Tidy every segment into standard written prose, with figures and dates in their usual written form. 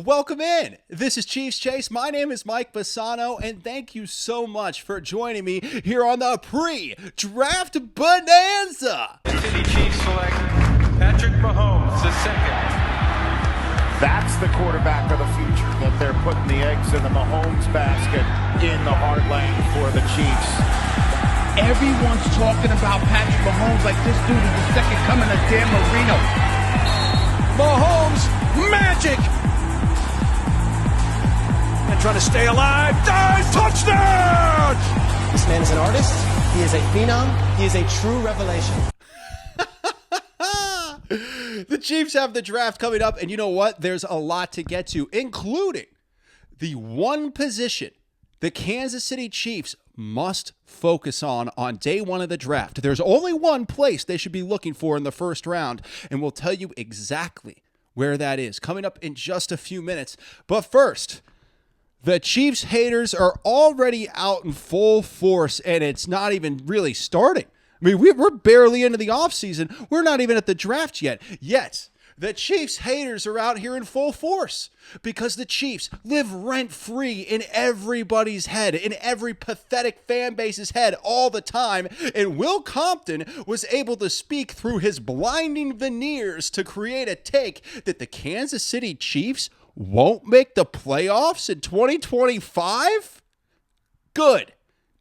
Welcome in. This is Chiefs Chase. My name is Mike Bassano, and thank you so much for joining me here on the pre-draft Bonanza. The City Chiefs select Patrick Mahomes II. That's the quarterback of the future, that they're putting the eggs in the Mahomes basket in the heartland for the Chiefs. Everyone's talking about Patrick Mahomes like this dude is the second coming of Dan Marino. Mahomes, magic! And trying to stay alive, dive, touchdown! This man is an artist, he is a phenom, he is a true revelation. The Chiefs have the draft coming up, and you know what? There's a lot to get to, including the one position the Kansas City Chiefs must focus on day one of the draft. There's only one place they should be looking for in the first round, and we'll tell you exactly where that is coming up in just a few minutes. But first, the Chiefs haters are already out in full force, and it's not even really starting. I mean, we're barely into the offseason. We're not even at the draft yet. Yet, the Chiefs haters are out here in full force because the Chiefs live rent-free in everybody's head, in every pathetic fan base's head all the time. And Will Compton was able to speak through his blinding veneers to create a take that the Kansas City Chiefs won't make the playoffs in 2025? Good.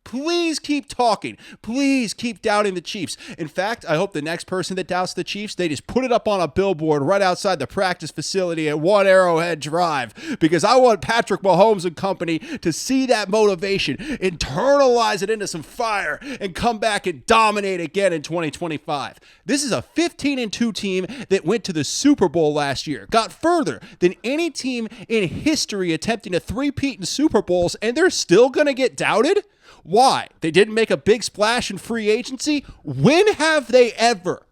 Please keep talking. Please keep doubting the Chiefs. In fact, I hope the next person that doubts the Chiefs, they just put it up on a billboard right outside the practice facility at One Arrowhead Drive, because I want Patrick Mahomes and company to see that motivation, internalize it into some fire, and come back and dominate again in 2025. This is a 15-2 team that went to the Super Bowl last year, got further than any team in history attempting a three-peat in Super Bowls, and they're still going to get doubted? Why? They didn't make a big splash in free agency? When have they ever?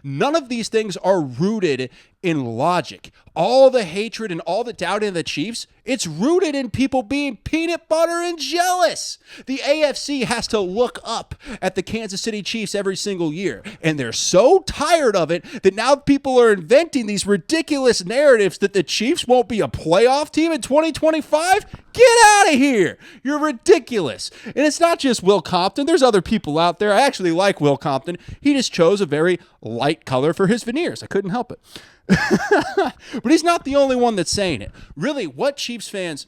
None of these things are rooted in logic. All the hatred and all the doubt in the Chiefs, it's rooted in people being peanut butter and jealous. The AFC has to look up at the Kansas City Chiefs every single year, and they're so tired of it that now people are inventing these ridiculous narratives that the Chiefs won't be a playoff team in 2025. Get out of here. You're ridiculous. And it's not just Will Compton. There's other people out there. I actually like Will Compton. He just chose a very light color for his veneers. I couldn't help it. But he's not the only one that's saying it. Really, what Chiefs fans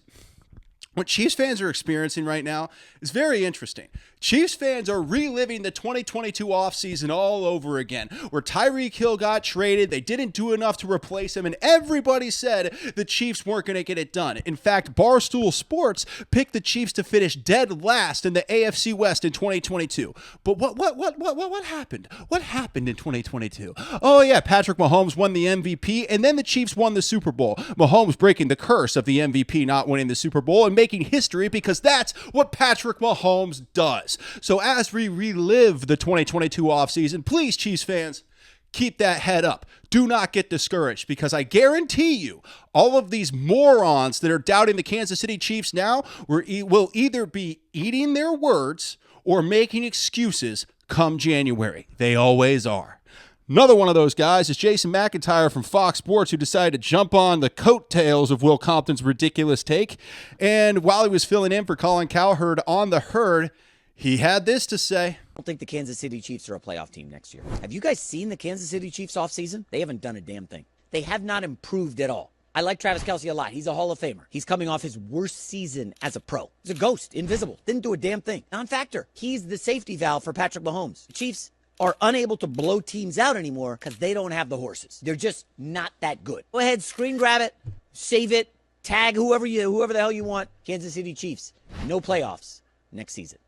are experiencing right now is very interesting. Chiefs fans are reliving the 2022 offseason all over again, where Tyreek Hill got traded, they didn't do enough to replace him, and everybody said the Chiefs weren't going to get it done. In fact, Barstool Sports picked the Chiefs to finish dead last in the AFC West in 2022. But what happened? What happened in 2022? Oh yeah, Patrick Mahomes won the MVP, and then the Chiefs won the Super Bowl. Mahomes breaking the curse of the MVP not winning the Super Bowl and making history, because that's what Patrick Mahomes does. So as we relive the 2022 offseason, please, Chiefs fans, keep that head up. Do not get discouraged, because I guarantee you all of these morons that are doubting the Kansas City Chiefs now will either be eating their words or making excuses come January. They always are. Another one of those guys is Jason McIntyre from Fox Sports, who decided to jump on the coattails of Will Compton's ridiculous take. And while he was filling in for Colin Cowherd on The Herd, he had this to say. I don't think the Kansas City Chiefs are a playoff team next year. Have you guys seen the Kansas City Chiefs offseason? They haven't done a damn thing. They have not improved at all. I like Travis Kelce a lot. He's a Hall of Famer. He's coming off his worst season as a pro. He's a ghost, invisible, didn't do a damn thing. Non-factor. He's the safety valve for Patrick Mahomes. The Chiefs are unable to blow teams out anymore because they don't have the horses. They're just not that good. Go ahead, screen grab it, save it, tag whoever the hell you want. Kansas City Chiefs, no playoffs next season.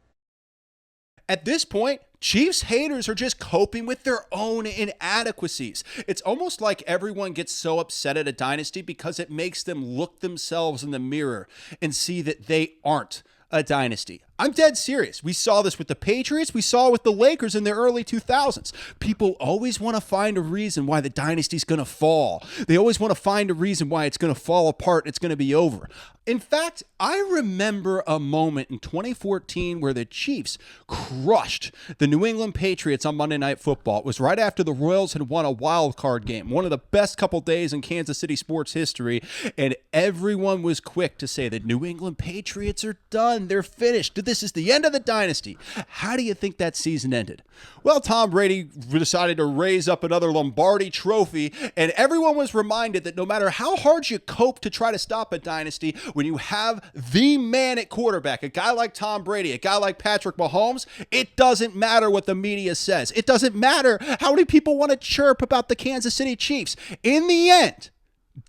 At this point, Chiefs haters are just coping with their own inadequacies. It's almost like everyone gets so upset at a dynasty because it makes them look themselves in the mirror and see that they aren't a dynasty. I'm dead serious. We saw this with the Patriots. We saw it with the Lakers in the early 2000s. People always want to find a reason why the dynasty's going to fall. They always want to find a reason why it's going to fall apart and it's going to be over. In fact, I remember a moment in 2014 where the Chiefs crushed the New England Patriots on Monday Night Football. It was right after the Royals had won a wild card game, one of the best couple days in Kansas City sports history, and everyone was quick to say that New England Patriots are done. They're finished. This is the end of the dynasty. How do you think that season ended? Well, Tom Brady decided to raise up another Lombardi trophy, and everyone was reminded that no matter how hard you cope to try to stop a dynasty, when you have the man at quarterback, a guy like Tom Brady, a guy like Patrick Mahomes, it doesn't matter what the media says. It doesn't matter how many people want to chirp about the Kansas City Chiefs. In the end,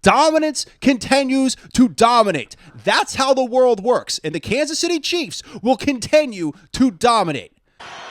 dominance continues to dominate. That's how the world works, and the Kansas City Chiefs will continue to dominate.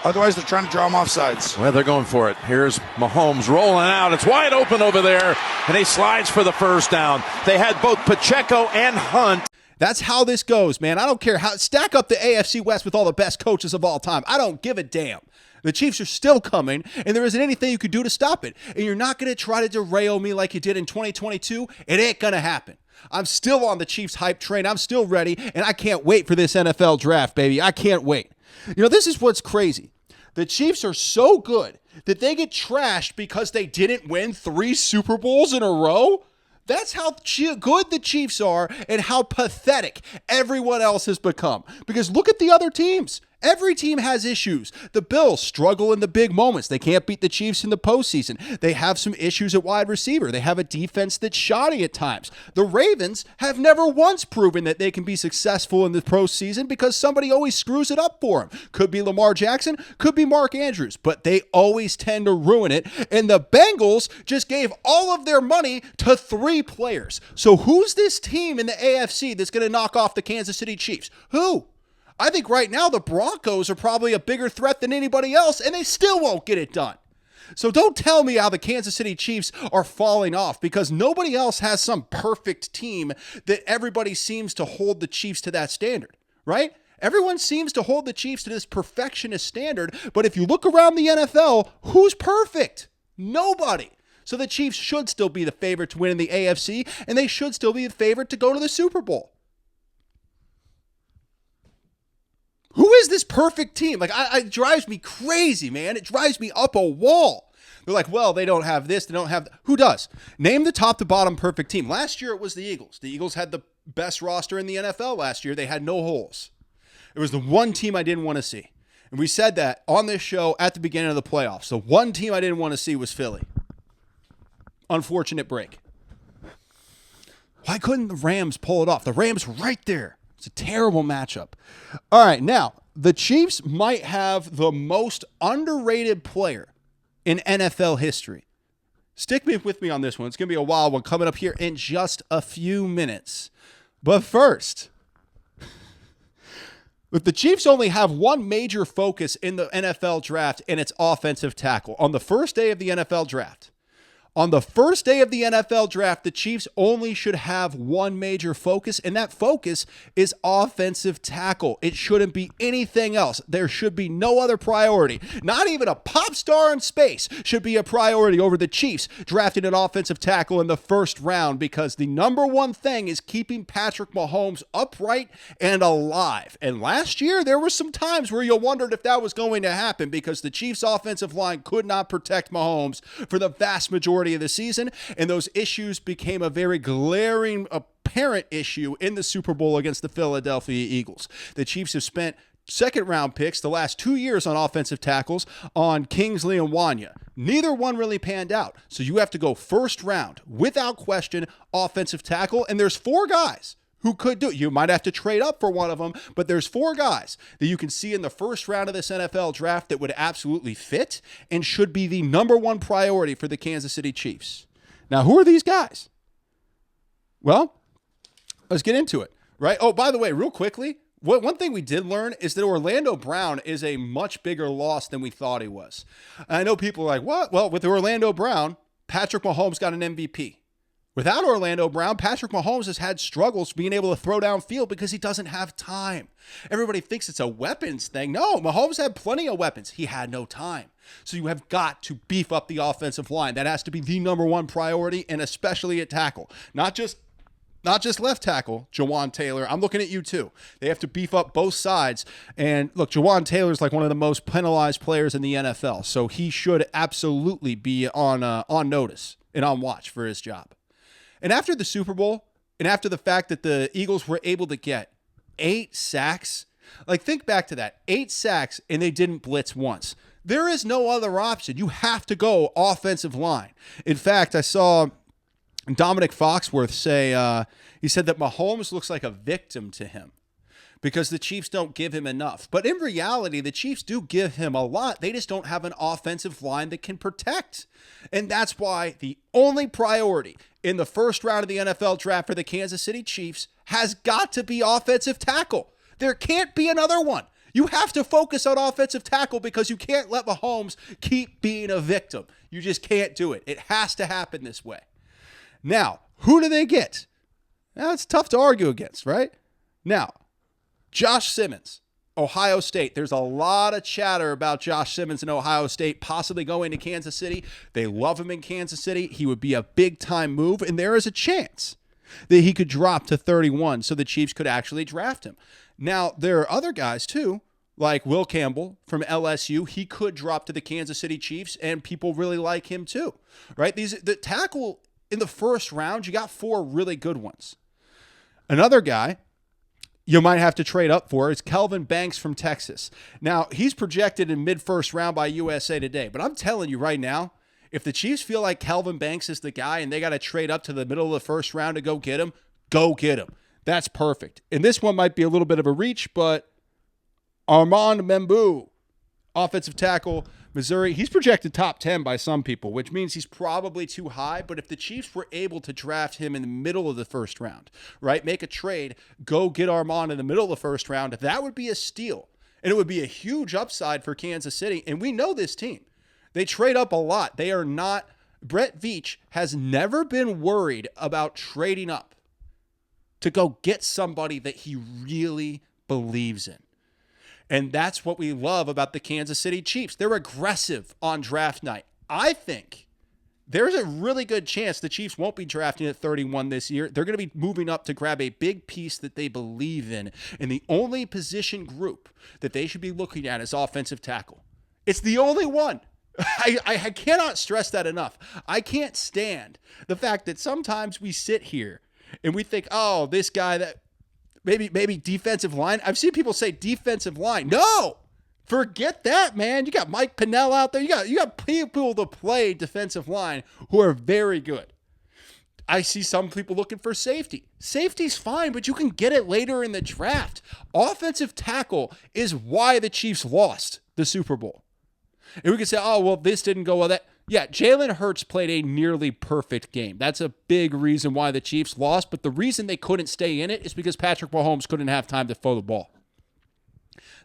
Otherwise, they're trying to draw him off sides. Well, they're going for it. Here's Mahomes rolling out. It's wide open over there, and he slides for the first down. They had both Pacheco and Hunt. That's how this goes, man. I don't care how. Stack up the AFC West with all the best coaches of all time. I don't give a damn. The Chiefs are still coming, and there isn't anything you could do to stop it. And you're not going to try to derail me like you did in 2022. It ain't going to happen. I'm still on the Chiefs hype train. I'm still ready, and I can't wait for this NFL draft, baby. I can't wait. You know, this is what's crazy. The Chiefs are so good that they get trashed because they didn't win 3 Super Bowls in a row. That's how good the Chiefs are and how pathetic everyone else has become. Because look at the other teams. Every team has issues. The Bills struggle in the big moments. They can't beat the Chiefs in the postseason. They have some issues at wide receiver. They have a defense that's shoddy at times. The Ravens have never once proven that they can be successful in the postseason because somebody always screws it up for them. Could be Lamar Jackson, could be Mark Andrews, but they always tend to ruin it. And the Bengals just gave all of their money to 3 players. So who's this team in the AFC that's going to knock off the Kansas City Chiefs? Who? I think right now the Broncos are probably a bigger threat than anybody else, and they still won't get it done. So don't tell me how the Kansas City Chiefs are falling off, because nobody else has some perfect team that everybody seems to hold the Chiefs to that standard, right? Everyone seems to hold the Chiefs to this perfectionist standard, but if you look around the NFL, who's perfect? Nobody. So the Chiefs should still be the favorite to win in the AFC, and they should still be the favorite to go to the Super Bowl. Who is this perfect team? Like, it drives me crazy, man. It drives me up a wall. They're like, well, they don't have this. They don't have Who does? Name the top to bottom perfect team. Last year, it was the Eagles. The Eagles had the best roster in the NFL last year. They had no holes. It was the one team I didn't want to see. And we said that on this show at the beginning of the playoffs. The one team I didn't want to see was Philly. Unfortunate break. Why couldn't the Rams pull it off? The Rams were right there. It's a terrible matchup. All right, now, the Chiefs might have the most underrated player in NFL history. Stick with me on this one. It's going to be a wild one coming up here in just a few minutes. But first, the Chiefs only have one major focus in the NFL draft, and it's offensive tackle. On the first day of the NFL draft, the Chiefs only should have one major focus, and that focus is offensive tackle. It shouldn't be anything else. There should be no other priority. Not even a pop star in space should be a priority over the Chiefs drafting an offensive tackle in the first round, because the number one thing is keeping Patrick Mahomes upright and alive. And last year, there were some times where you wondered if that was going to happen, because the Chiefs' offensive line could not protect Mahomes for the vast majority of the season, and those issues became a very glaring apparent issue in the Super Bowl against the Philadelphia Eagles. The Chiefs have spent second-round picks the last 2 years on offensive tackles on Kingsley and Wanya. Neither one really panned out, so you have to go first round, without question, offensive tackle, and there's 4 guys who could do it. You might have to trade up for one of them, but there's 4 guys that you can see in the first round of this NFL draft that would absolutely fit and should be the number one priority for the Kansas City Chiefs. Now, who are these guys? Well, let's get into it, right? Oh, by the way, real quickly, one thing we did learn is that Orlando Brown is a much bigger loss than we thought he was. I know people are like, what? Well, with Orlando Brown, Patrick Mahomes got an MVP. Without Orlando Brown, Patrick Mahomes has had struggles being able to throw downfield because he doesn't have time. Everybody thinks it's a weapons thing. No, Mahomes had plenty of weapons. He had no time. So you have got to beef up the offensive line. That has to be the number one priority, and especially at tackle. Not just left tackle, Jawan Taylor. I'm looking at you too. They have to beef up both sides. And look, Jawan Taylor's like one of the most penalized players in the NFL, so he should absolutely be on notice and on watch for his job. And after the Super Bowl, and after the fact that the Eagles were able to get 8 sacks, like think back to that, 8 sacks, and they didn't blitz once. There is no other option. You have to go offensive line. In fact, I saw Dominic Foxworth say, he said that Mahomes looks like a victim to him because the Chiefs don't give him enough. But in reality, the Chiefs do give him a lot. They just don't have an offensive line that can protect. And that's why the only priority in the first round of the NFL draft for the Kansas City Chiefs has got to be offensive tackle. There can't be another one. You have to focus on offensive tackle because you can't let Mahomes keep being a victim. You just can't do it. It has to happen this way. Now, who do they get? Now, it's tough to argue against, right? Now, Josh Simmons, Ohio State. There's a lot of chatter about Josh Simmons in Ohio State possibly going to Kansas City. They love him in Kansas City. He would be a big-time move, and there is a chance that he could drop to 31 so the Chiefs could actually draft him. Now, there are other guys, too, like Will Campbell from LSU. He could drop to the Kansas City Chiefs, and people really like him, too, right? The tackle in the first round, you got 4 really good ones. Another guy you might have to trade up for is Kelvin Banks from Texas. Now, he's projected in mid-first round by USA Today, but I'm telling you right now, if the Chiefs feel like Kelvin Banks is the guy and they got to trade up to the middle of the first round to go get him, go get him. That's perfect. And this one might be a little bit of a reach, but Armand Membu, offensive tackle, Missouri, he's projected top 10 by some people, which means he's probably too high. But if the Chiefs were able to draft him in the middle of the first round, right, make a trade, go get Armand in the middle of the first round, that would be a steal. And it would be a huge upside for Kansas City. And we know this team. They trade up a lot. They are not, Brett Veach has never been worried about trading up to go get somebody that he really believes in. And that's what we love about the Kansas City Chiefs. They're aggressive on draft night. I think there's a really good chance the Chiefs won't be drafting at 31 this year. They're going to be moving up to grab a big piece that they believe in. And the only position group that they should be looking at is offensive tackle. It's the only one. I cannot stress that enough. I can't stand the fact that sometimes we sit here and we think, oh, this guy that maybe defensive line. I've seen people say defensive line. No, forget that, man. You got Mike Pennell out there. You got people to play defensive line who are very good. I see some people looking for safety. Safety's fine, but you can get it later in the draft. Offensive tackle is why the Chiefs lost the Super Bowl. And we can say, oh, well, this didn't go well. That. Yeah, Jalen Hurts played a nearly perfect game. That's a big reason why the Chiefs lost, but the reason they couldn't stay in it is because Patrick Mahomes couldn't have time to throw the ball.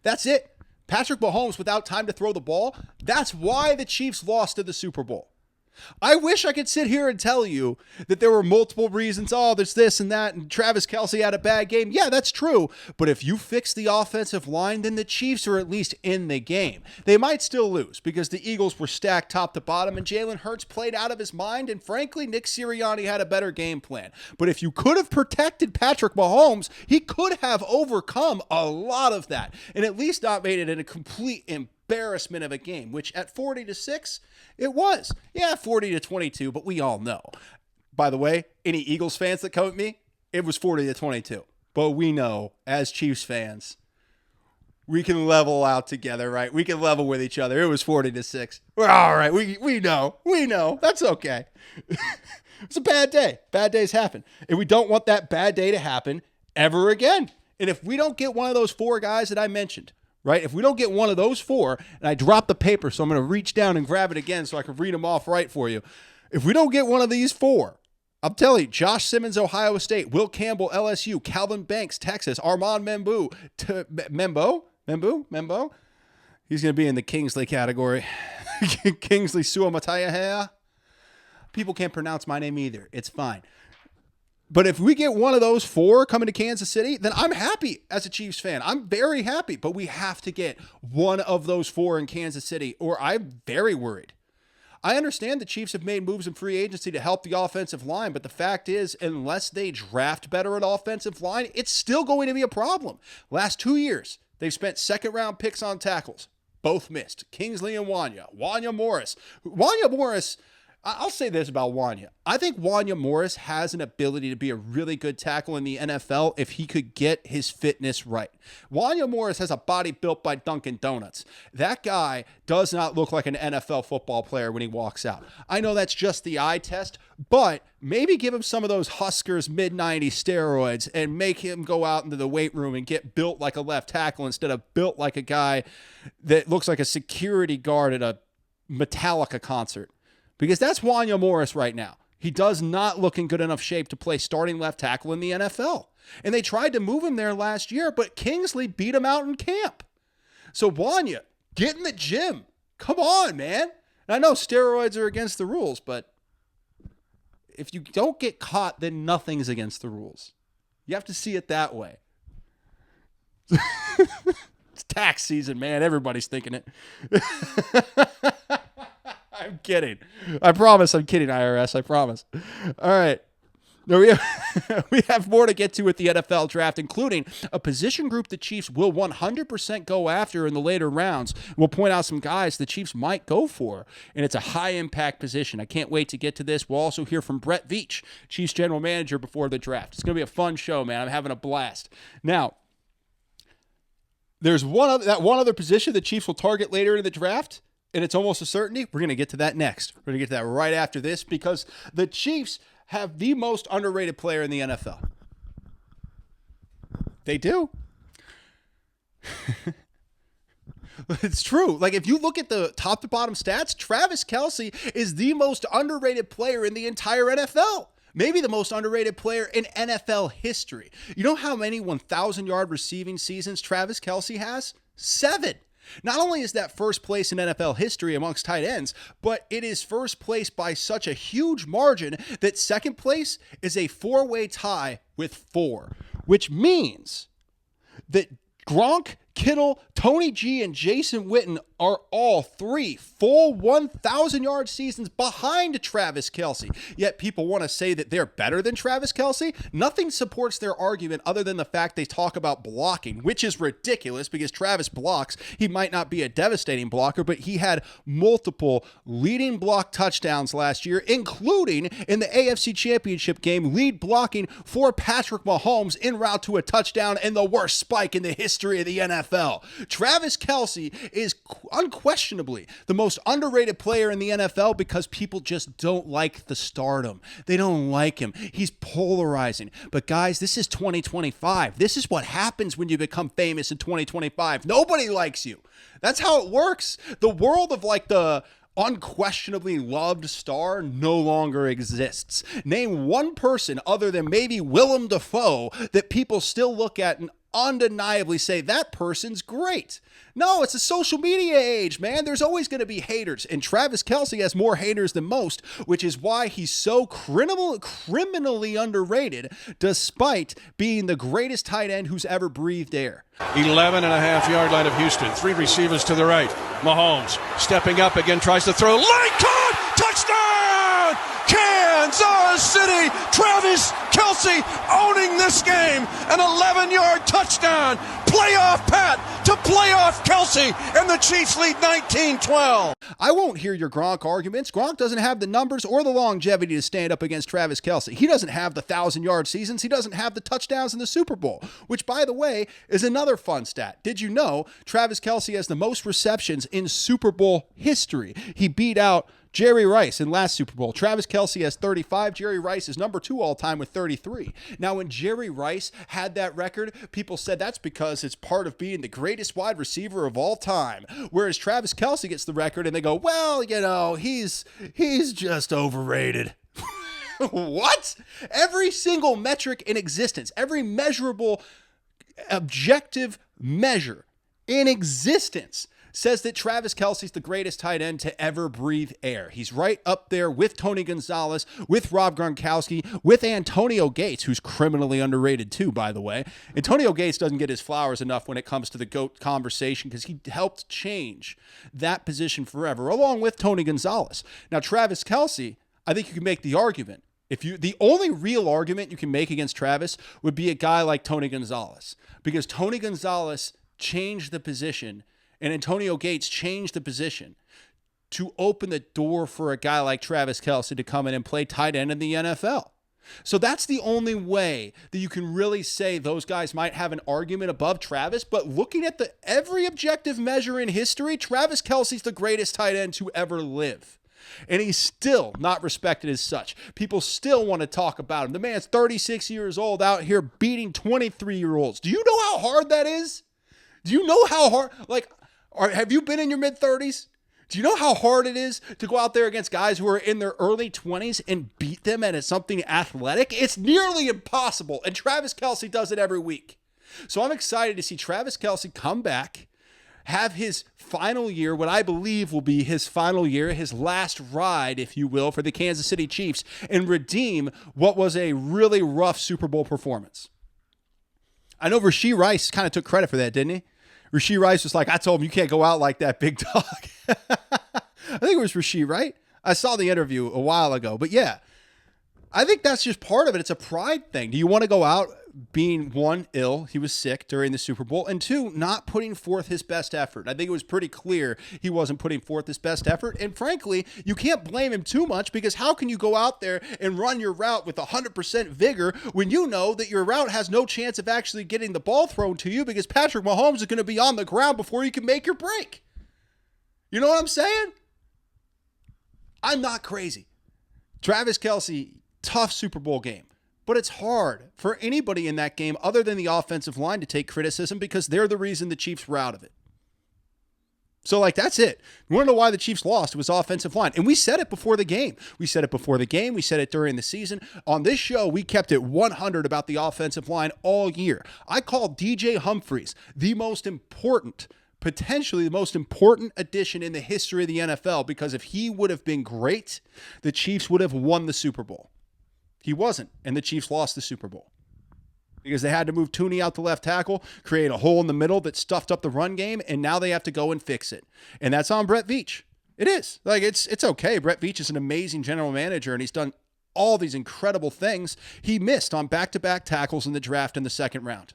That's it. Patrick Mahomes without time to throw the ball, that's why the Chiefs lost to the Super Bowl. I wish I could sit here and tell you that there were multiple reasons. Oh, there's this and that, and Travis Kelce had a bad game. Yeah, that's true. But if you fix the offensive line, then the Chiefs are at least in the game. They might still lose because the Eagles were stacked top to bottom, and Jalen Hurts played out of his mind, and frankly, Nick Sirianni had a better game plan. But if you could have protected Patrick Mahomes, he could have overcome a lot of that, and at least not made it in a complete embarrassment of a game, which at 40-6, it was. Yeah, 40-22, but we all know. By the way, any Eagles fans that come at me, it was 40-22. But we know, as Chiefs fans, we can level out together, right? We can level with each other. It was 40-6. We're all right. We know. We know. That's okay. It's a bad day. Bad days happen. And we don't want that bad day to happen ever again. And if we don't get one of those 4 guys that I mentioned, right? If we don't get one of those 4, and I drop the paper, so I'm going to reach down and grab it again so I can read them off right for you. If we don't get one of these 4, I'm telling you, Josh Simmons, Ohio State, Will Campbell, LSU, Calvin Banks, Texas, Armand Membu, Membo? He's going to be in the Kingsley category. Kingsley Suamataia. People can't pronounce my name either. It's fine. But if we get one of those 4 coming to Kansas City, then I'm happy as a Chiefs fan. I'm very happy. But we have to get one of those 4 in Kansas City, or I'm very worried. I understand the Chiefs have made moves in free agency to help the offensive line, but the fact is, unless they draft better at offensive line, it's still going to be a problem. Last 2 years, they've spent second-round picks on tackles. Both missed. Kingsley and Wanya Morris. Wanya Morris, I'll say this about Wanya. I think Wanya Morris has an ability to be a really good tackle in the NFL if he could get his fitness right. Wanya Morris has a body built by Dunkin' Donuts. That guy does not look like an NFL football player when he walks out. I know that's just the eye test, but maybe give him some of those Huskers mid-90s steroids and make him go out into the weight room and get built like a left tackle instead of built like a guy that looks like a security guard at a Metallica concert. Because that's Wanya Morris right now. He does not look in good enough shape to play starting left tackle in the NFL. And they tried to move him there last year, but Kingsley beat him out in camp. So Wanya, get in the gym. Come on, man. And I know steroids are against the rules, but if you don't get caught, then nothing's against the rules. You have to see it that way. It's tax season, man. Everybody's thinking it. I'm kidding. I promise I'm kidding, IRS. I promise. All right. No, we have more to get to with the NFL draft, including a position group the Chiefs will 100% go after in the later rounds. We'll point out some guys the Chiefs might go for, and it's a high-impact position. I can't wait to get to this. We'll also hear from Brett Veach, Chiefs general manager, before the draft. It's going to be a fun show, man. I'm having a blast. Now, there's one other position the Chiefs will target later in the draft, and it's almost a certainty. We're going to get to that next. We're going to get to that right after this because the Chiefs have the most underrated player in the NFL. They do. It's true. Like, if you look at the top to bottom stats, Travis Kelce is the most underrated player in the entire NFL. Maybe the most underrated player in NFL history. You know how many 1,000-yard receiving seasons Travis Kelce has? 7. Not only is that first place in NFL history amongst tight ends, but it is first place by such a huge margin that second place is a 4-way tie with 4, which means that Gronk, Kittle, Tony G, and Jason Witten are all 3 full 1,000-yard seasons behind Travis Kelce. Yet people want to say that they're better than Travis Kelce. Nothing supports their argument other than the fact they talk about blocking, which is ridiculous because Travis blocks. He might not be a devastating blocker, but he had multiple leading block touchdowns last year, including in the AFC Championship game, lead blocking for Patrick Mahomes en route to a touchdown and the worst spike in the history of the NFL. Travis Kelce is unquestionably the most underrated player in the NFL because people just don't like the stardom. They don't like him. He's polarizing. But guys, this is 2025. This is what happens when you become famous in 2025. Nobody likes you. That's how it works. The world of like the unquestionably loved star no longer exists. Name one person other than maybe Willem Dafoe that people still look at and undeniably say that person's great. No, it's a social media age, man. There's always going to be haters, and Travis Kelce has more haters than most, which is why he's so criminally underrated, despite being the greatest tight end who's ever breathed air. 11.5-yard line of Houston. 3 receivers to the right. Mahomes stepping up again, tries to throw. Line caught! Touchdown! Kansas City! Travis Kelce owning this game. An 11-yard touchdown. Playoff Pat to playoff Kelce, and the Chiefs lead 19-12. I won't hear your Gronk arguments. Gronk doesn't have the numbers or the longevity to stand up against Travis Kelce. He doesn't have the 1,000-yard seasons. He doesn't have the touchdowns in the Super Bowl, which, by the way, is another fun stat. Did you know Travis Kelce has the most receptions in Super Bowl history? He beat out Jerry Rice in last Super Bowl. Travis Kelce has 35. Jerry Rice is number 2 all time with 33. Now, when Jerry Rice had that record, people said that's because it's part of being the greatest wide receiver of all time. Whereas Travis Kelce gets the record and they go, well, you know, he's just overrated. What? Every single metric in existence, every measurable objective measure in existence says that Travis Kelce's the greatest tight end to ever breathe air. He's right up there with Tony Gonzalez, with Rob Gronkowski, with Antonio Gates, who's criminally underrated too, by the way. Antonio Gates doesn't get his flowers enough when it comes to the GOAT conversation because he helped change that position forever, along with Tony Gonzalez. Now, Travis Kelce, I think you can make the argument. The only real argument you can make against Travis would be a guy like Tony Gonzalez, because Tony Gonzalez changed the position and Antonio Gates changed the position to open the door for a guy like Travis Kelce to come in and play tight end in the NFL. So that's the only way that you can really say those guys might have an argument above Travis. But looking at every objective measure in history, Travis Kelce's the greatest tight end to ever live. And he's still not respected as such. People still want to talk about him. The man's 36 years old out here beating 23-year-olds. Do you know how hard that is? Do you know how hard? Have you been in your mid-30s? Do you know how hard it is to go out there against guys who are in their early 20s and beat them at something athletic? It's nearly impossible. And Travis Kelce does it every week. So I'm excited to see Travis Kelce come back, have his final year, what I believe will be his final year, his last ride, if you will, for the Kansas City Chiefs, and redeem what was a really rough Super Bowl performance. I know Rashee Rice kind of took credit for that, didn't he? Rashee Rice was like, I told him you can't go out like that, big dog. I think it was Rashee, right? I saw the interview a while ago, but yeah, I think that's just part of it. It's a pride thing. Do you want to go out being, one, ill, he was sick during the Super Bowl, and two, not putting forth his best effort? I think it was pretty clear he wasn't putting forth his best effort, and frankly, you can't blame him too much, because how can you go out there and run your route with 100% vigor when you know that your route has no chance of actually getting the ball thrown to you because Patrick Mahomes is going to be on the ground before you can make your break? You know what I'm saying? I'm not crazy. Travis Kelce, tough Super Bowl game. But it's hard for anybody in that game other than the offensive line to take criticism because they're the reason the Chiefs were out of it. So, that's it. You want to know why the Chiefs lost? It was offensive line. And we said it before the game. We said it during the season. On this show, we kept it 100 about the offensive line all year. I called DJ Humphries potentially the most important addition in the history of the NFL, because if he would have been great, the Chiefs would have won the Super Bowl. He wasn't, and the Chiefs lost the Super Bowl because they had to move Tooney out to left tackle, create a hole in the middle that stuffed up the run game, and now they have to go and fix it. And that's on Brett Veach. It is. It's okay. Brett Veach is an amazing general manager, and he's done all these incredible things. He missed on back-to-back tackles in the draft in the second round.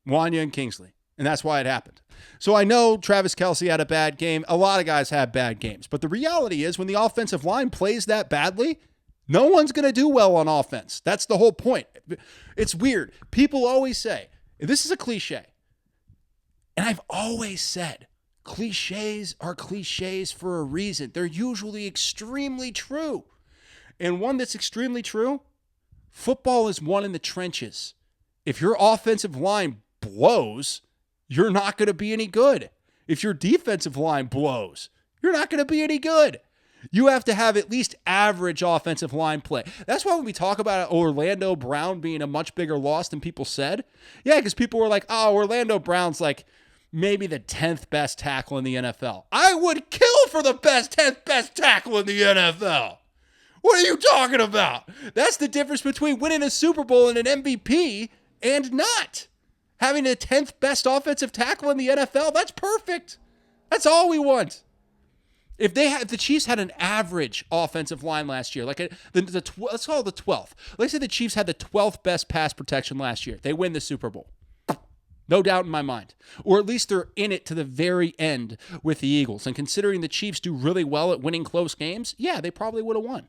Wanya and Kingsley. And that's why it happened. So I know Travis Kelce had a bad game. A lot of guys have bad games. But the reality is when the offensive line plays that badly, no one's going to do well on offense. That's the whole point. It's weird. People always say, this is a cliche, and I've always said, cliches are cliches for a reason. They're usually extremely true. And one that's extremely true, football is won in the trenches. If your offensive line blows, you're not going to be any good. If your defensive line blows, you're not going to be any good. You have to have at least average offensive line play. That's why when we talk about Orlando Brown being a much bigger loss than people said, yeah, because people were like, oh, Orlando Brown's maybe the 10th best tackle in the NFL. I would kill for the 10th best tackle in the NFL. What are you talking about? That's the difference between winning a Super Bowl and an MVP and not. Having the 10th best offensive tackle in the NFL, that's perfect. That's all we want. If the Chiefs had an average offensive line last year, let's call it the 12th. Let's say the Chiefs had the 12th best pass protection last year. They win the Super Bowl. No doubt in my mind. Or at least they're in it to the very end with the Eagles. And considering the Chiefs do really well at winning close games, yeah, they probably would have won.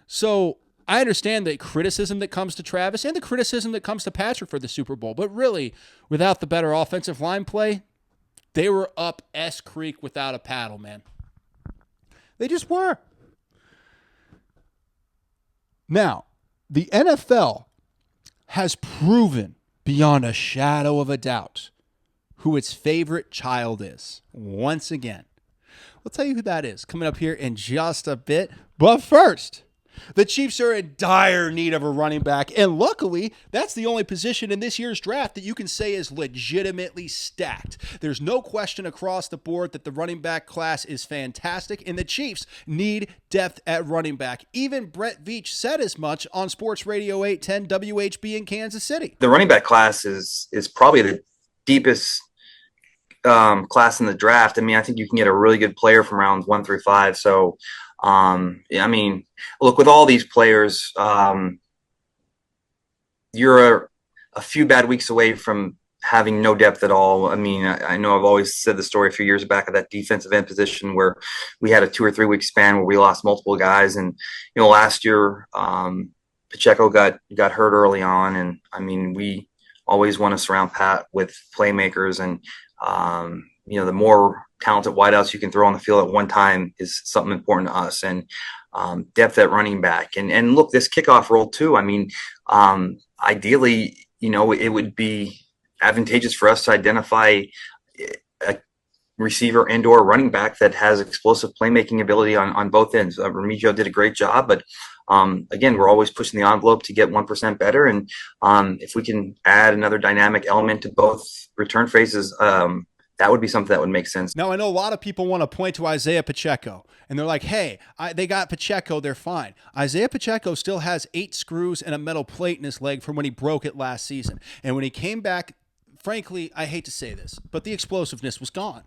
So I understand the criticism that comes to Travis and the criticism that comes to Patrick for the Super Bowl. But really, without the better offensive line play, they were up S Creek without a paddle, man. They just were. Now, the NFL has proven beyond a shadow of a doubt who its favorite child is. Once again, we'll tell you who that is coming up here in just a bit. But first, The Chiefs are in dire need of a running back, and luckily, that's the only position in this year's draft that you can say is legitimately stacked. There's no question across the board that the running back class is fantastic, and the Chiefs need depth at running back. Even Brett Veach said as much on Sports Radio 810 WHB in Kansas City. The running back class is probably the deepest class in the draft. I mean, I think you can get a really good player from rounds 1 through 5. So, I mean, look, with all these players, you're a few bad weeks away from having no depth at all. I mean, I know I've always said the story a few years back of that defensive end position where we had a 2 or 3 week span where we lost multiple guys. And, last year, Pacheco got hurt early on. And I mean, we always want to surround Pat with playmakers, and, the more talented wideouts you can throw on the field at one time is something important to us, and depth at running back. And look, this kickoff role too. I mean, ideally, it would be advantageous for us to identify a receiver and or running back that has explosive playmaking ability on both ends. Remigio did a great job, but again, we're always pushing the envelope to get 1% better. And if we can add another dynamic element to both return phases, that would be something that would make sense. Now, I know a lot of people want to point to Isaiah Pacheco, and they're like, hey, they got Pacheco, they're fine. Isaiah Pacheco still has 8 screws and a metal plate in his leg from when he broke it last season. And when he came back, frankly, I hate to say this, but the explosiveness was gone.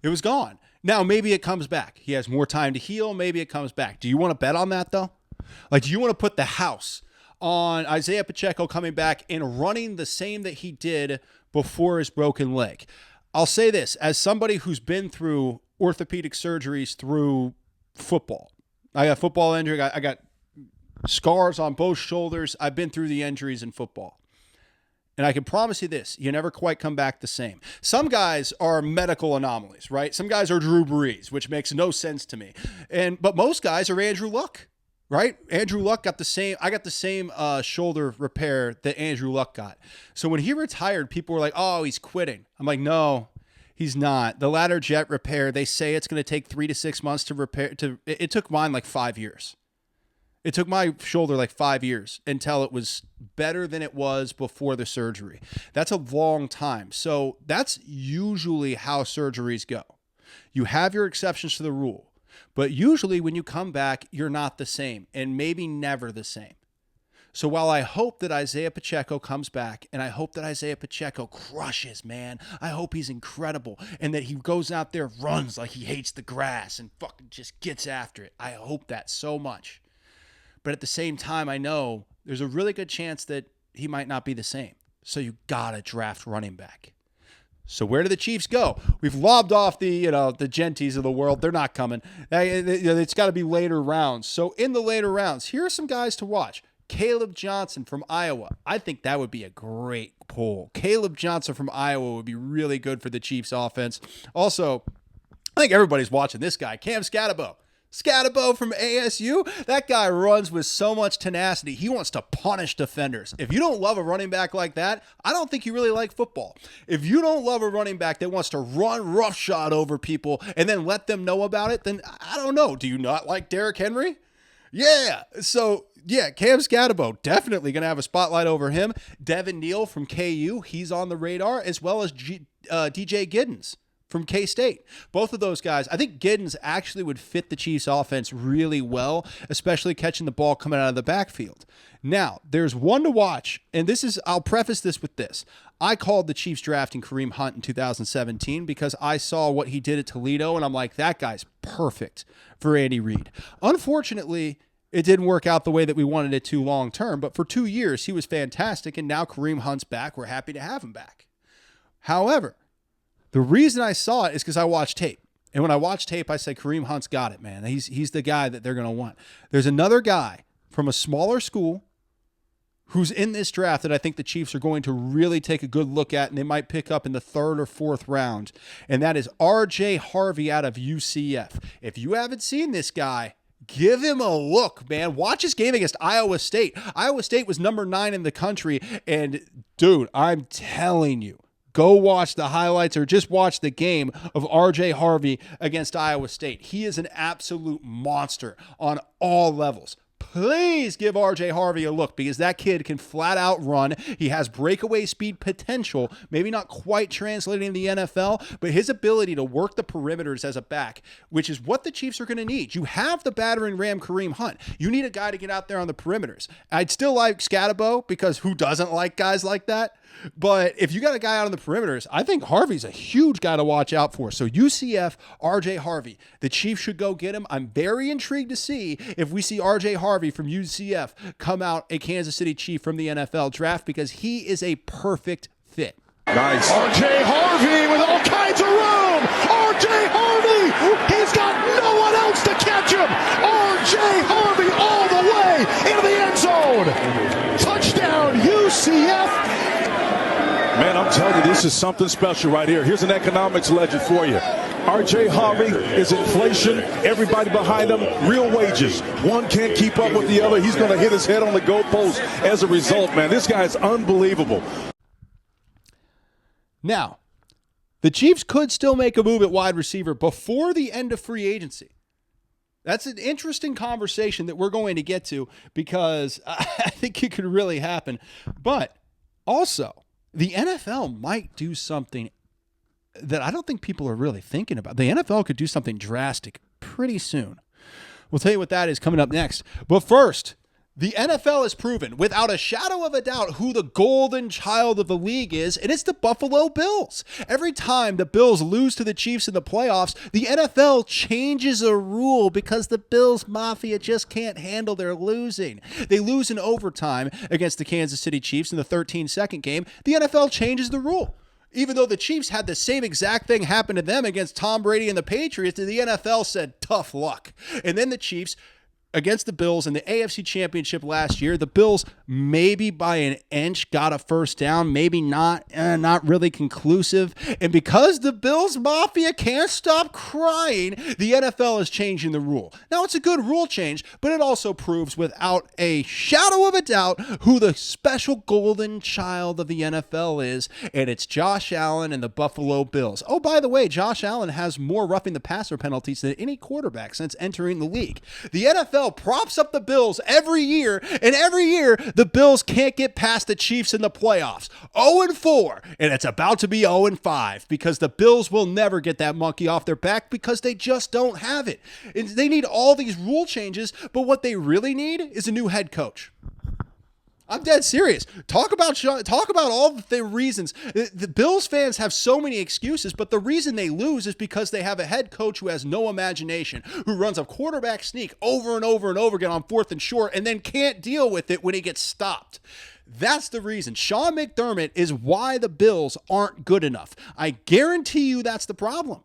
It was gone. Now, maybe it comes back. He has more time to heal. Maybe it comes back. Do you want to bet on that, though? Like, do you want to put the house on Isaiah Pacheco coming back and running the same that he did before his broken leg? I'll say this, as somebody who's been through orthopedic surgeries through football. I got football injury. I got scars on both shoulders. I've been through the injuries in football. And I can promise you this, you never quite come back the same. Some guys are medical anomalies, right? Some guys are Drew Brees, which makes no sense to me. But most guys are Andrew Luck, right? Andrew Luck got the same. I got the same shoulder repair that Andrew Luck got. So when he retired, people were like, oh, he's quitting. I'm like, no, he's not. The ladder jet repair, they say it's going to take 3 to 6 months to repair. It took mine like 5 years. It took my shoulder like 5 years until it was better than it was before the surgery. That's a long time. So that's usually how surgeries go. You have your exceptions to the rule, but usually when you come back, you're not the same, and maybe never the same. So while I hope that Isaiah Pacheco comes back, and I hope that Isaiah Pacheco crushes, man, I hope he's incredible, and that he goes out there, runs like he hates the grass, and fucking just gets after it. I hope that so much. But at the same time, I know there's a really good chance that he might not be the same. So you gotta draft running back. So where do the Chiefs go? We've lobbed off the Genties of the world. They're not coming. It's got to be later rounds. So in the later rounds, here are some guys to watch. Caleb Johnson from Iowa. I think that would be a great pull. Caleb Johnson from Iowa would be really good for the Chiefs offense. Also, I think everybody's watching this guy, Cam Scatabo. Scatabo from ASU, that guy runs with so much tenacity. He wants to punish defenders. If you don't love a running back like that, I don't think you really like football. If you don't love a running back that wants to run roughshod over people and then let them know about it, then I don't know. Do you not like Derrick Henry? Yeah. So, yeah, Cam Scatabo, definitely going to have a spotlight over him. Devin Neal from KU, he's on the radar, as well as DJ Giddens from K-State. Both of those guys, I think Giddens actually would fit the Chiefs offense really well, especially catching the ball coming out of the backfield. Now, there's one to watch, and I'll preface this with this. I called the Chiefs drafting Kareem Hunt in 2017 because I saw what he did at Toledo, and I'm like, that guy's perfect for Andy Reid. Unfortunately, it didn't work out the way that we wanted it to long term, but for 2 years, he was fantastic, and now Kareem Hunt's back. We're happy to have him back. However, the reason I saw it is because I watched tape. And when I watched tape, I said, Kareem Hunt's got it, man. He's the guy that they're going to want. There's another guy from a smaller school who's in this draft that I think the Chiefs are going to really take a good look at, and they might pick up in the 3rd or 4th round. And that is R.J. Harvey out of UCF. If you haven't seen this guy, give him a look, man. Watch his game against Iowa State. Iowa State was number 9 in the country. And, dude, I'm telling you, go watch the highlights or just watch the game of R.J. Harvey against Iowa State. He is an absolute monster on all levels. please give RJ Harvey a look, because that kid can flat out run. He has breakaway speed potential, maybe not quite translating in the NFL, but his ability to work the perimeters as a back, which is what the Chiefs are going to need. You have the battering ram Kareem Hunt. You need a guy to get out there on the perimeters. I'd still like Scatabo, because who doesn't like guys like that? But if you got a guy out on the perimeters, I think Harvey's a huge guy to watch out for. So UCF, RJ Harvey, the Chiefs should go get him. I'm very intrigued to see if we see RJ Harvey from UCF come out a Kansas City Chief from the NFL draft, because he is a perfect fit. Nice. RJ Harvey with all kinds of room. RJ Harvey, he's got no one else to catch him. RJ Harvey all the way into the end zone. Touchdown UCF. Man, I'm telling you, this is something special right here. Here's an economics legend for you. RJ Harvey is inflation. Everybody behind him, real wages. One can't keep up with the other. He's going to hit his head on the goalpost as a result, man. This guy is unbelievable. Now, the Chiefs could still make a move at wide receiver before the end of free agency. That's an interesting conversation that we're going to get to, because I think it could really happen. But also, the NFL might do something that I don't think people are really thinking about. The NFL could do something drastic pretty soon. We'll tell you what that is coming up next. But first, the NFL has proven without a shadow of a doubt who the golden child of the league is, and it's the Buffalo Bills. Every time the Bills lose to the Chiefs in the playoffs, the NFL changes a rule because the Bills Mafia just can't handle their losing. They lose in overtime against the Kansas City Chiefs in the 13-second game. The NFL changes the rule. Even though the Chiefs had the same exact thing happen to them against Tom Brady and the Patriots, the NFL said, tough luck. And then the Chiefs, against the Bills in the AFC Championship last year, the Bills maybe by an inch got a first down, maybe not really conclusive. And because the Bills Mafia can't stop crying, the NFL is changing the rule. Now, it's a good rule change, but it also proves without a shadow of a doubt who the special golden child of the NFL is, and it's Josh Allen and the Buffalo Bills. Oh, by the way, Josh Allen has more roughing the passer penalties than any quarterback since entering the league. The NFL props up the Bills every year, and every year the Bills can't get past the Chiefs in the playoffs. 0-4, and it's about to be 0-5, because the Bills will never get that monkey off their back, because they just don't have it. And they need all these rule changes, but what they really need is a new head coach. I'm dead serious. Talk about all the reasons. The Bills fans have so many excuses, but the reason they lose is because they have a head coach who has no imagination, who runs a quarterback sneak over and over and over again on 4th and short, and then can't deal with it when he gets stopped. That's the reason. Sean McDermott is why the Bills aren't good enough. I guarantee you that's the problem.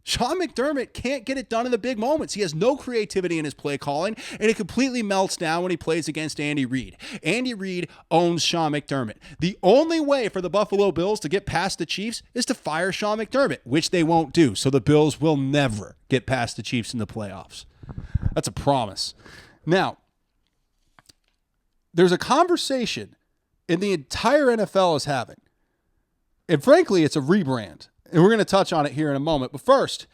Sean McDermott can't get it done in the big moments. He has no creativity in his play calling, and it completely melts down when he plays against Andy Reid. Andy Reid owns Sean McDermott. The only way for the Buffalo Bills to get past the Chiefs is to fire Sean McDermott, which they won't do. So the Bills will never get past the Chiefs in the playoffs. That's a promise. Now, there's a conversation in the entire NFL is having, and frankly, it's a rebrand. And we're going to touch on it here in a moment. But first,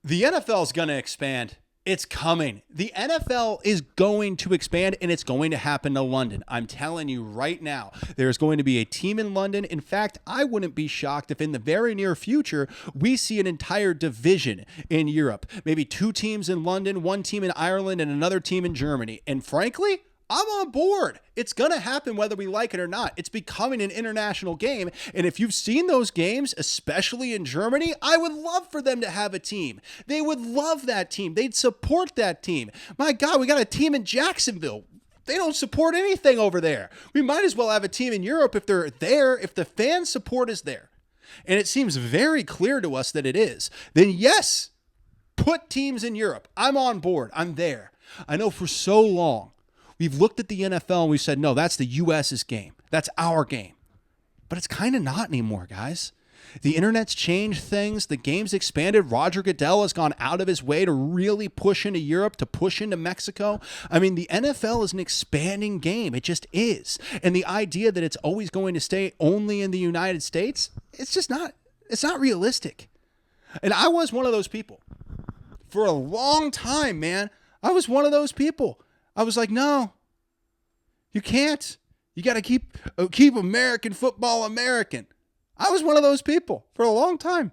the NFL is going to expand. It's coming. The NFL is going to expand, and it's going to happen to London. I'm telling you right now, there's going to be a team in London. In fact, I wouldn't be shocked if in the very near future, we see an entire division in Europe. Maybe 2 teams in London, 1 team in Ireland, and another team in Germany. And frankly, I'm on board. It's going to happen whether we like it or not. It's becoming an international game. And if you've seen those games, especially in Germany, I would love for them to have a team. They would love that team. They'd support that team. My God, we got a team in Jacksonville. They don't support anything over there. We might as well have a team in Europe if they're there, if the fan support is there. And it seems very clear to us that it is. Then yes, put teams in Europe. I'm on board. I'm there. I know for so long, we've looked at the NFL and we said, no, that's the U.S.'s game. That's our game. But it's kind of not anymore, guys. The internet's changed things. The game's expanded. Roger Goodell has gone out of his way to really push into Europe, to push into Mexico. I mean, the NFL is an expanding game. It just is. And the idea that it's always going to stay only in the United States, it's not realistic. And I was one of those people. For a long time, man, I was one of those people. I was like, no, you can't. You got to keep American football American. I was one of those people for a long time.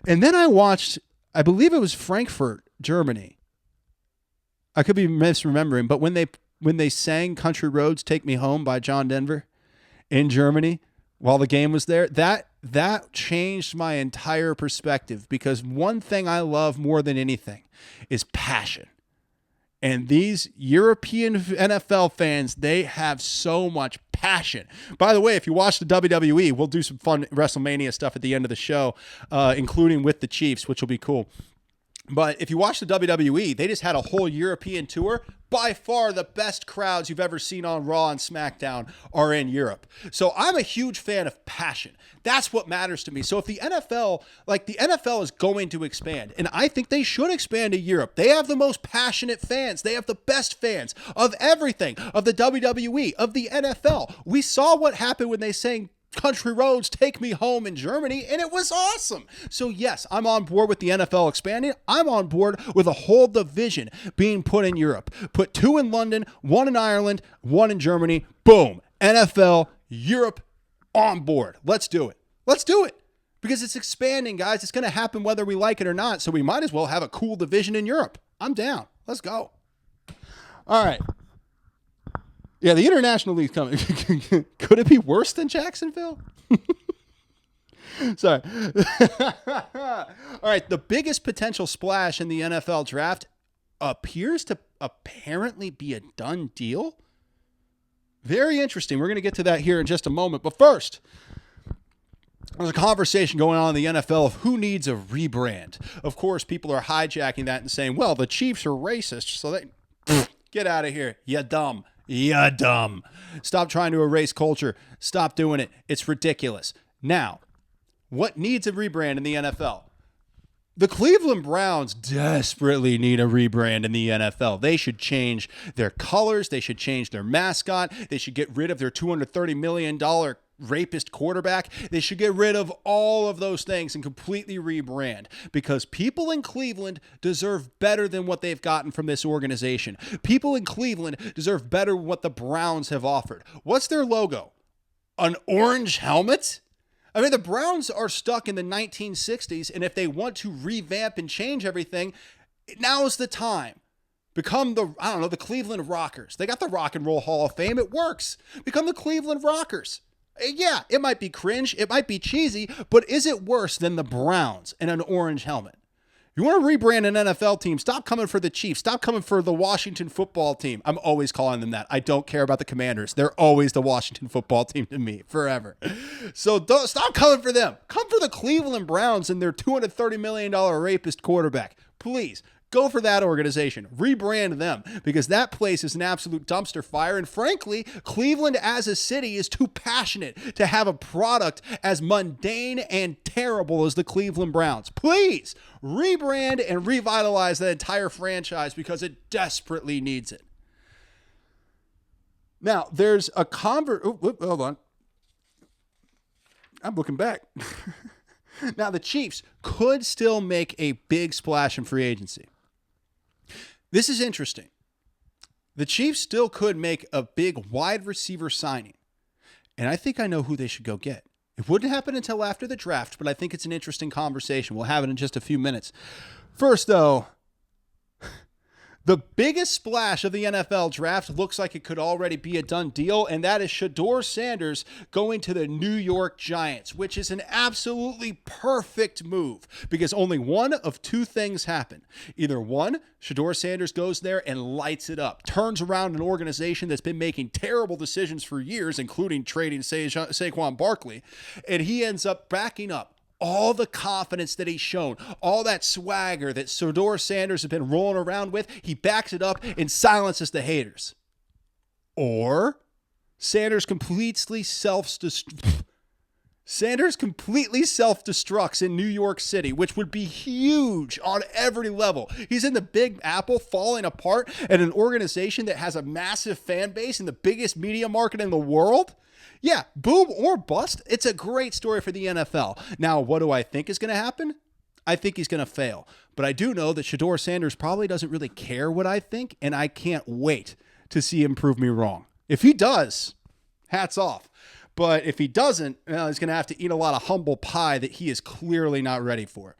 And then I watched, I believe it was Frankfurt, Germany. I could be misremembering, but when they sang Country Roads Take Me Home by John Denver in Germany while the game was there, that changed my entire perspective, because one thing I love more than anything is passion. And these European NFL fans, they have so much passion. By the way, if you watch the WWE, we'll do some fun Wrestlemania stuff at the end of the show, including with the Chiefs, which will be cool. But if you watch the WWE, they just had a whole European tour. By far the best crowds you've ever seen on Raw and SmackDown are in Europe. So I'm a huge fan of passion. That's what matters to me. So if the NFL is going to expand, and I think they should expand to Europe. They have the most passionate fans. They have the best fans of everything, of the WWE, of the NFL. We saw what happened when they sang Country Roads Take Me Home in Germany, and it was awesome. So yes, I'm on board with the NFL expanding. I'm on board with a whole division being put in Europe. Put 2 in London, 1 in Ireland, 1 in Germany. Boom. NFL, Europe, on board. Let's do it. Let's do it. Because it's expanding, guys. It's going to happen whether we like it or not. So we might as well have a cool division in Europe. I'm down. Let's go. All right. Yeah, the International League's coming. Could it be worse than Jacksonville? Sorry. All right, the biggest potential splash in the NFL draft appears to apparently be a done deal. Very interesting. We're going to get to that here in just a moment. But first, there's a conversation going on in the NFL of who needs a rebrand. Of course, people are hijacking that and saying, well, the Chiefs are racist, so they get out of here. You dumb. Yeah, dumb. Stop trying to erase culture. Stop doing it. It's ridiculous. Now, what needs a rebrand in the NFL? The Cleveland Browns desperately need a rebrand in the NFL. They should change their colors. They should change their mascot. They should get rid of their $230 million rapist quarterback. They should get rid of all of those things and completely rebrand, because people in Cleveland deserve better than what they've gotten from this organization. People in Cleveland deserve better than what the Browns have offered. What's their logo? An orange helmet? I mean, the Browns are stuck in the 1960s, and if they want to revamp and change everything, now is the time. Become the Cleveland Rockers. They got the Rock and Roll Hall of Fame. It works. Become the Cleveland Rockers. Yeah, it might be cringe, it might be cheesy, but is it worse than the Browns and an orange helmet? You want to rebrand an NFL team, stop coming for the Chiefs. Stop coming for the Washington football team. I'm always calling them that. I don't care about the Commanders. They're always the Washington football team to me, forever. So stop coming for them. Come for the Cleveland Browns and their $230 million rapist quarterback. Please. Go for that organization. Rebrand them, because that place is an absolute dumpster fire. And frankly, Cleveland as a city is too passionate to have a product as mundane and terrible as the Cleveland Browns. Please rebrand and revitalize that entire franchise, because it desperately needs it. Now, there's a hold on. I'm looking back. Now, the Chiefs could still make a big splash in free agency. This is interesting. The Chiefs still could make a big wide receiver signing, and I think I know who they should go get. It wouldn't happen until after the draft, but I think it's an interesting conversation. We'll have it in just a few minutes. First, though, the biggest splash of the NFL draft looks like it could already be a done deal, and that is Shedeur Sanders going to the New York Giants, which is an absolutely perfect move, because only one of two things happen. Either one, Shedeur Sanders goes there and lights it up, turns around an organization that's been making terrible decisions for years, including trading Saquon Barkley, and he ends up backing up all the confidence that he's shown, all that swagger that Shedeur Sanders has been rolling around with. He backs it up and silences the haters. Or Sanders completely self-destructs in New York City, which would be huge on every level. He's in the Big Apple, falling apart at an organization that has a massive fan base and the biggest media market in the world. Yeah, boom or bust. It's a great story for the NFL. Now, what do I think is going to happen? I think he's going to fail. But I do know that Shedeur Sanders probably doesn't really care what I think, and I can't wait to see him prove me wrong. If he does, hats off. But if he doesn't, he's going to have to eat a lot of humble pie that he is clearly not ready for.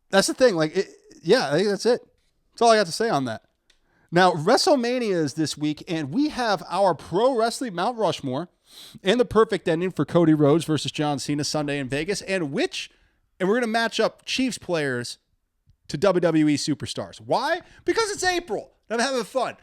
That's the thing. I think that's it. That's all I got to say on that. Now, Wrestlemania is this week, and we have our pro wrestling Mount Rushmore and the perfect ending for Cody Rhodes versus John Cena Sunday in Vegas, and we're going to match up Chiefs players to WWE Superstars. Why? Because it's April. I'm having fun.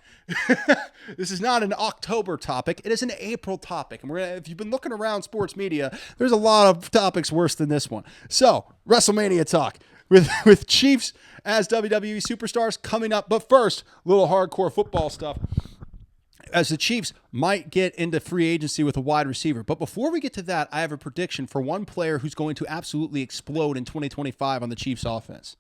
This is not an October topic. It is an April topic. And if you've been looking around sports media, there's a lot of topics worse than this one. So, WrestleMania talk with Chiefs as WWE Superstars coming up. But first, a little hardcore football stuff, as the Chiefs might get into free agency with a wide receiver. But before we get to that, I have a prediction for one player who's going to absolutely explode in 2025 on the Chiefs offense.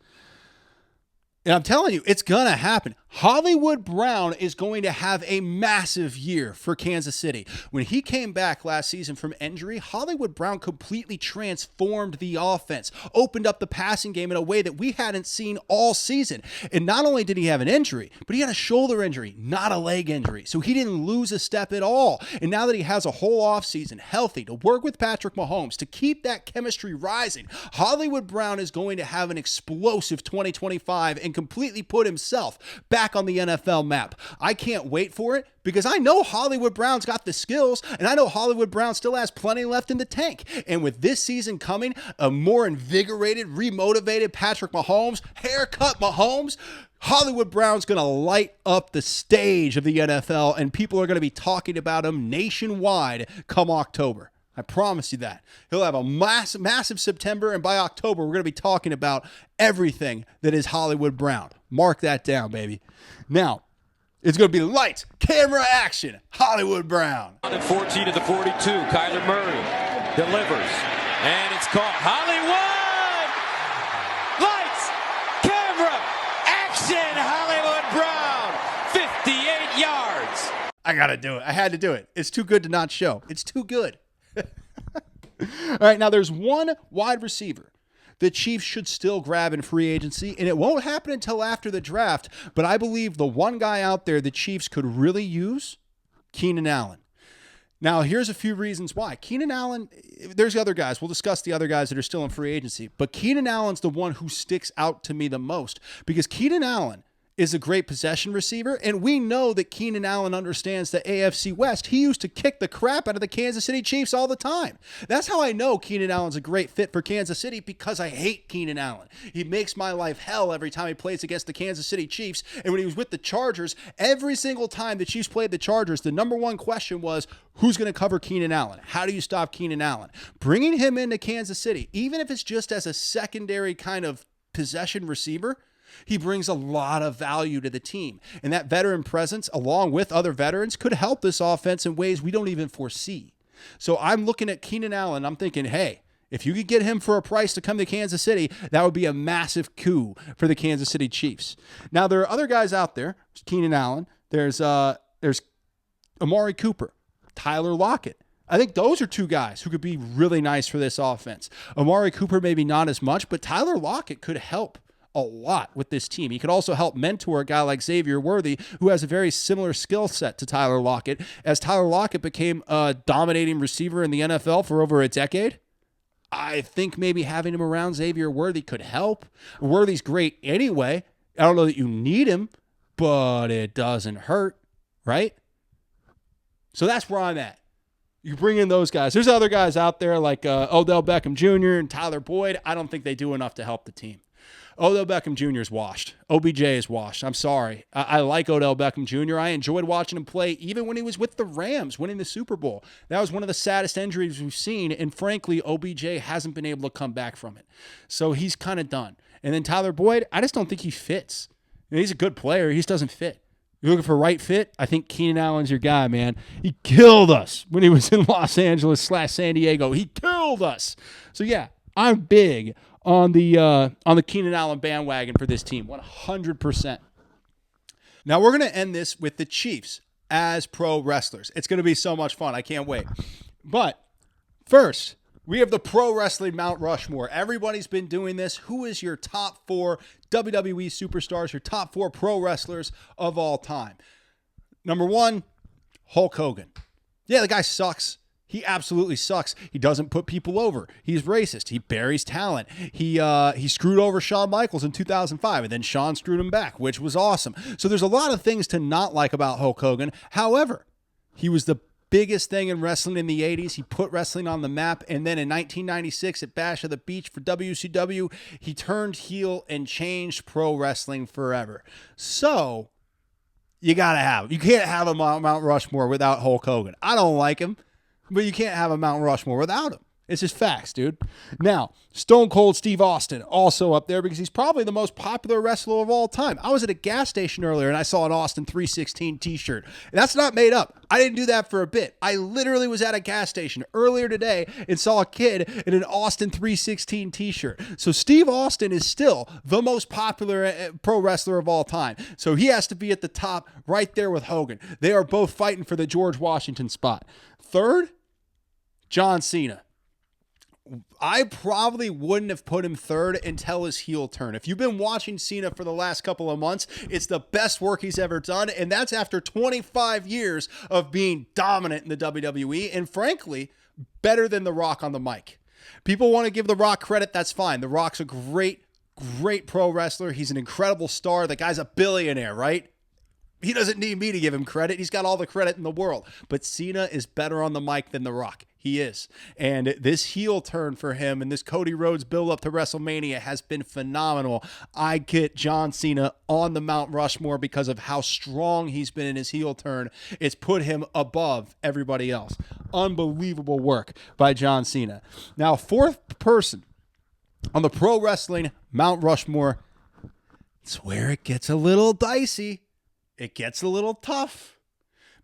And I'm telling you, it's going to happen. Hollywood Brown is going to have a massive year for Kansas City. When he came back last season from injury, Hollywood Brown completely transformed the offense, opened up the passing game in a way that we hadn't seen all season. And not only did he have an injury, but he had a shoulder injury, not a leg injury. So he didn't lose a step at all. And now that he has a whole offseason healthy to work with Patrick Mahomes, to keep that chemistry rising, Hollywood Brown is going to have an explosive 2025 and completely put himself back on the NFL map. I can't wait for it because I know Hollywood Brown's got the skills, and I know Hollywood Brown still has plenty left in the tank. And with this season coming, a more invigorated, remotivated Patrick Mahomes, haircut Mahomes, Hollywood Brown's going to light up the stage of the NFL, and people are going to be talking about him nationwide come October. I promise you that. He'll have a massive September, and by October, we're going to be talking about everything that is Hollywood Brown. Mark that down, baby. Now, it's going to be lights, camera, action, Hollywood Brown. 14 to the 42, Kyler Murray delivers, and it's caught. Hollywood! Lights, camera, action, Hollywood Brown! 58 yards. I got to do it. I had to do it. It's too good to not show. It's too good. All right, now there's one wide receiver the Chiefs should still grab in free agency, and it won't happen until after the draft, but I believe the one guy out there the Chiefs could really use, Keenan Allen. Now, here's a few reasons why. Keenan Allen, there's other guys. We'll discuss the other guys that are still in free agency, but Keenan Allen's the one who sticks out to me the most because Keenan Allen is a great possession receiver, and we know that Keenan Allen understands the AFC West. He used to kick the crap out of the Kansas City Chiefs all the time. That's how I know Keenan Allen's a great fit for Kansas City, because I hate Keenan Allen. He makes my life hell every time he plays against the Kansas City Chiefs, and when he was with the Chargers, every single time the Chiefs played the Chargers, the number one question was, who's going to cover Keenan Allen? How do you stop Keenan Allen? Bringing him into Kansas City, even if it's just as a secondary kind of possession receiver, he brings a lot of value to the team. And that veteran presence, along with other veterans, could help this offense in ways we don't even foresee. So I'm looking at Keenan Allen. I'm thinking, hey, if you could get him for a price to come to Kansas City, that would be a massive coup for the Kansas City Chiefs. Now, there are other guys out there. Keenan Allen. There's Amari Cooper, Tyler Lockett. I think those are two guys who could be really nice for this offense. Amari Cooper, maybe not as much, but Tyler Lockett could help a lot with this team. He could also help mentor a guy like Xavier Worthy, who has a very similar skill set to Tyler Lockett. As Tyler Lockett became a dominating receiver in the NFL for over a decade, I think maybe having him around Xavier Worthy could help. Worthy's great anyway. I don't know that you need him, but it doesn't hurt, right? So that's where I'm at. You bring in those guys. There's other guys out there like Odell Beckham Jr. and Tyler Boyd. I don't think they do enough to help the team. Odell Beckham Jr. is washed. OBJ is washed. I'm sorry. I like Odell Beckham Jr. I enjoyed watching him play even when he was with the Rams winning the Super Bowl. That was one of the saddest injuries we've seen, and frankly, OBJ hasn't been able to come back from it. So he's kind of done. And then Tyler Boyd, I just don't think he fits. He's a good player. He just doesn't fit. You're looking for right fit? I think Keenan Allen's your guy, man. He killed us when he was in Los Angeles / San Diego. He killed us. So, yeah, I'm big on the Keenan Allen bandwagon for this team, 100%. Now we're going to end this with the Chiefs as pro wrestlers. It's going to be so much fun. I can't wait. But first, We have the Pro Wrestling Mount Rushmore. Everybody's been doing this. Who is your top 4 WWE superstars, your top 4 pro wrestlers of all time? Number 1, Hulk Hogan. Yeah, the guy sucks. He absolutely sucks. He doesn't put people over. He's racist. He buries talent. He screwed over Shawn Michaels in 2005, and then Shawn screwed him back, which was awesome. So there's a lot of things to not like about Hulk Hogan. However, he was the biggest thing in wrestling in the 80s. He put wrestling on the map, and then in 1996 at Bash of the Beach for WCW, he turned heel and changed pro wrestling forever. So you can't have a Mount Rushmore without Hulk Hogan. I don't like him, but you can't have a Mount Rushmore without him. It's just facts, dude. Now, Stone Cold Steve Austin also up there because he's probably the most popular wrestler of all time. I was at a gas station earlier and I saw an Austin 316 t-shirt. That's not made up. I didn't do that for a bit. I literally was at a gas station earlier today and saw a kid in an Austin 316 t-shirt. So Steve Austin is still the most popular pro wrestler of all time. So he has to be at the top right there with Hogan. They are both fighting for the George Washington spot. Third, John Cena. I probably wouldn't have put him third until his heel turn. If you've been watching Cena for the last couple of months, it's the best work he's ever done, and that's after 25 years of being dominant in the WWE, and frankly, better than The Rock on the mic. People want to give The Rock credit, that's fine. The Rock's a great pro wrestler. He's an incredible star. The guy's a billionaire, right? He doesn't need me to give him credit. He's got all the credit in the world. But Cena is better on the mic than The Rock. He is. And this heel turn for him and this Cody Rhodes build up to WrestleMania has been phenomenal. I get John Cena on the Mount Rushmore because of how strong he's been in his heel turn. It's put him above everybody else. Unbelievable work by John Cena. Now, fourth person on the Pro Wrestling Mount Rushmore, it's where it gets a little dicey. It gets a little tough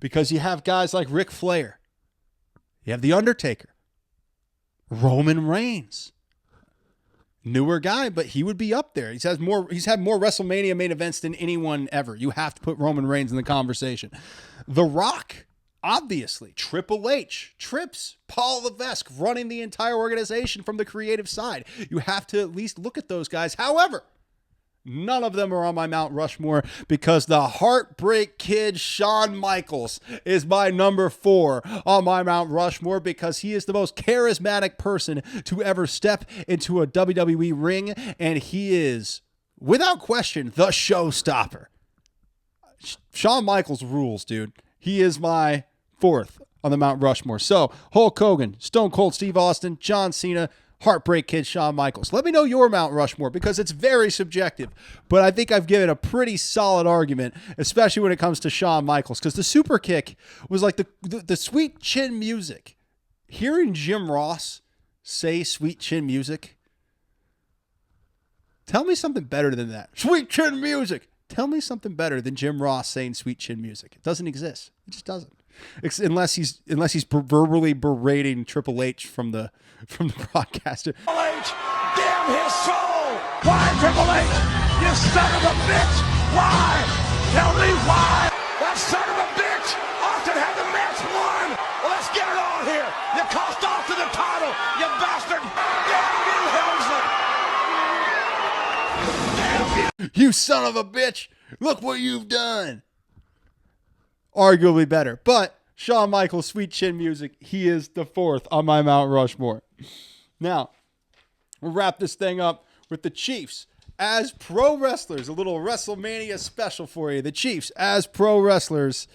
because you have guys like Ric Flair. You have The Undertaker. Roman Reigns. Newer guy, but he would be up there. He's had more WrestleMania main events than anyone ever. You have to put Roman Reigns in the conversation. The Rock, obviously. Triple H, Trips, Paul Levesque running the entire organization from the creative side. You have to at least look at those guys. However, none of them are on my Mount Rushmore because the Heartbreak Kid Shawn Michaels is my number 4 on my Mount Rushmore because he is the most charismatic person to ever step into a WWE ring, and he is, without question, the showstopper. Shawn Michaels rules, dude. He is my 4th on the Mount Rushmore. So, Hulk Hogan, Stone Cold Steve Austin, John Cena, Heartbreak Kid Shawn Michaels. Let me know your Mount Rushmore because it's very subjective, but I think I've given a pretty solid argument, especially when it comes to Shawn Michaels, because the super kick was like the sweet chin music. Hearing Jim Ross say sweet chin music, tell me something better than that. Sweet chin music. Tell me something better than Jim Ross saying sweet chin music. It doesn't exist. It just doesn't. Unless he's verbally berating Triple H from the broadcaster. Triple H, damn his soul! Why, Triple H? You son of a bitch! Why? Tell me why! That son of a bitch! Austin had the match won! Well, let's get it on here! You cost Austin the title, you bastard! Damn you, Helmsley! Damn you! You son of a bitch! Look what you've done! Arguably better. But Shawn Michaels, sweet chin music, he is the 4th on my Mount Rushmore. Now, we'll wrap this thing up with the Chiefs as pro wrestlers. A little WrestleMania special for you. The Chiefs as pro wrestlers.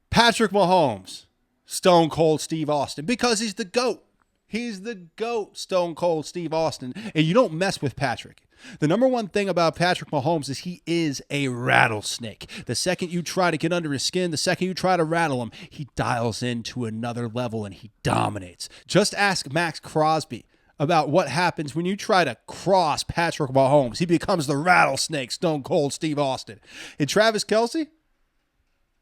Patrick Mahomes, Stone Cold Steve Austin, because he's the GOAT. He's the GOAT, Stone Cold Steve Austin. And you don't mess with Patrick. The number one thing about Patrick Mahomes is he is a rattlesnake. The second you try to get under his skin, the second you try to rattle him, he dials into another level and he dominates. Just ask Max Crosby about what happens when you try to cross Patrick Mahomes. He becomes the rattlesnake, Stone Cold Steve Austin. And Travis Kelce?